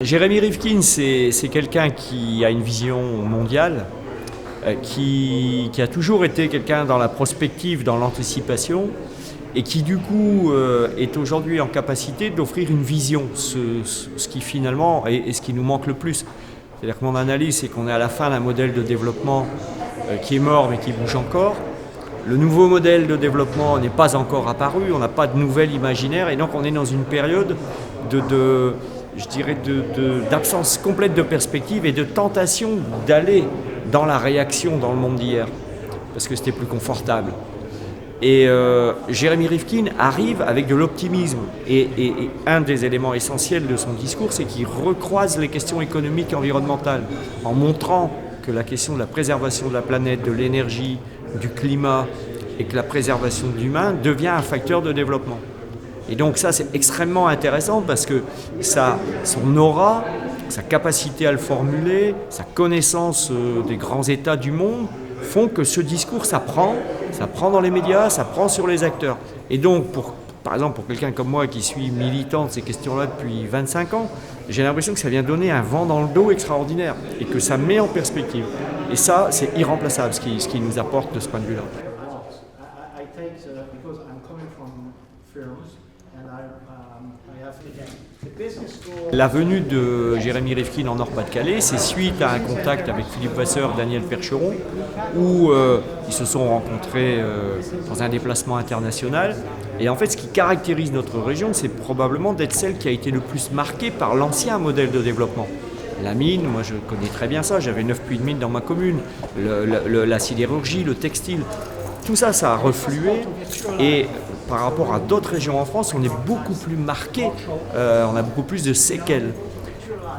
Jérémy Rivkin, c'est quelqu'un qui a une vision mondiale, qui a toujours été quelqu'un dans la prospective, dans l'anticipation, et qui du coup est aujourd'hui en capacité d'offrir une vision, ce qui finalement est ce qui nous manque le plus. C'est-à-dire que mon analyse, c'est qu'on est à la fin d'un modèle de développement qui est mort mais qui bouge encore. Le nouveau modèle de développement n'est pas encore apparu, on n'a pas de nouvel imaginaire, et donc on est dans une période d'absence complète de perspective et de tentation d'aller dans la réaction dans le monde d'hier, parce que c'était plus confortable. Et Jérémy Rivkin arrive avec de l'optimisme, et un des éléments essentiels de son discours, c'est qu'il recroise les questions économiques et environnementales, en montrant que la question de la préservation de la planète, de l'énergie, du climat, et que la préservation de l'humain devient un facteur de développement. Et donc ça, c'est extrêmement intéressant parce que son aura, sa capacité à le formuler, sa connaissance des grands états du monde font que ce discours, ça prend dans les médias, ça prend sur les acteurs. Et donc, par exemple, pour quelqu'un comme moi qui suis militant de ces questions-là depuis 25 ans, j'ai l'impression que ça vient donner un vent dans le dos extraordinaire et que ça met en perspective. Et ça, c'est irremplaçable ce qui nous apporte de ce point de vue-là. La venue de Jérémy Rivkin en Nord-Pas-de-Calais, c'est suite à un contact avec Philippe Vasseur et Daniel Percheron, où ils se sont rencontrés dans un déplacement international. Et en fait, ce qui caractérise notre région, c'est probablement d'être celle qui a été le plus marquée par l'ancien modèle de développement. La mine, moi je connais très bien ça, j'avais 9 puits de mine dans ma commune, la sidérurgie, le textile, tout ça, ça a reflué, et par rapport à d'autres régions en France, on est beaucoup plus marqué, on a beaucoup plus de séquelles.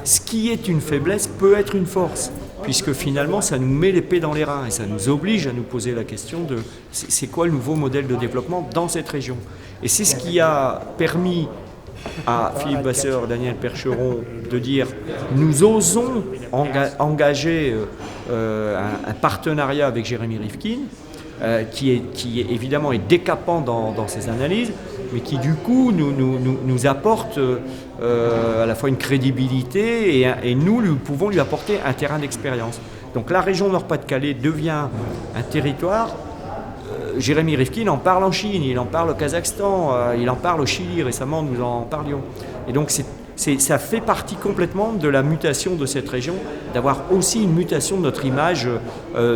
Ce qui est une faiblesse peut être une force, puisque finalement ça nous met l'épée dans les reins et ça nous oblige à nous poser la question de c'est quoi le nouveau modèle de développement dans cette région. Et c'est ce qui a permis à Philippe Vasseur et Daniel Percheron de dire nous osons engager un partenariat avec Jérémy Rivkin, qui évidemment est décapant dans ses analyses, mais qui du coup nous apporte à la fois une crédibilité et nous pouvons lui apporter un terrain d'expérience. Donc la région Nord-Pas-de-Calais devient un territoire. Jérémy Rivkin en parle en Chine, il en parle au Kazakhstan, il en parle au Chili, récemment nous en parlions. Et donc ça fait partie complètement de la mutation de cette région, d'avoir aussi une mutation de notre image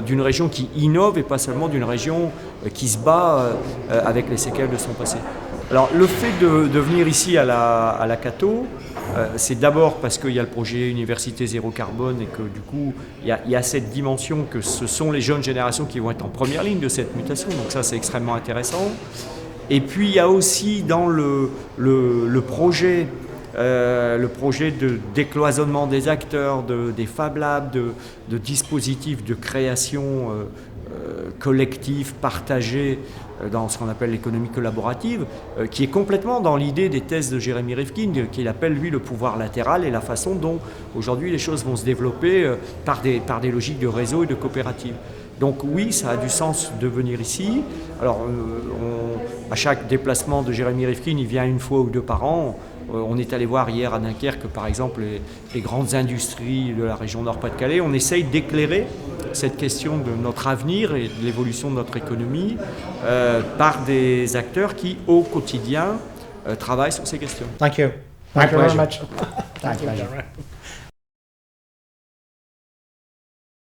d'une région qui innove et pas seulement d'une région qui se bat avec les séquelles de son passé. Alors le fait de venir ici à la Cato, c'est d'abord parce qu'il y a le projet Université Zéro Carbone et que du coup il y a cette dimension que ce sont les jeunes générations qui vont être en première ligne de cette mutation, donc ça c'est extrêmement intéressant. Et puis il y a aussi dans le projet de décloisonnement des acteurs, des Fab Labs, de dispositifs de création collective, partagée dans ce qu'on appelle l'économie collaborative, qui est complètement dans l'idée des thèses de Jérémy Rivkin, qu'il appelle lui le pouvoir latéral et la façon dont aujourd'hui les choses vont se développer par des logiques de réseau et de coopérative. Donc oui, ça a du sens de venir ici. Alors à chaque déplacement de Jérémy Rivkin, il vient une fois ou deux par an. On est allé voir hier à Dunkerque, par exemple, les grandes industries de la région Nord-Pas-de-Calais. On essaye d'éclairer cette question de notre avenir et de l'évolution de notre économie par des acteurs qui, au quotidien, travaillent sur ces questions. Thank you. Thank you very much. Thank you.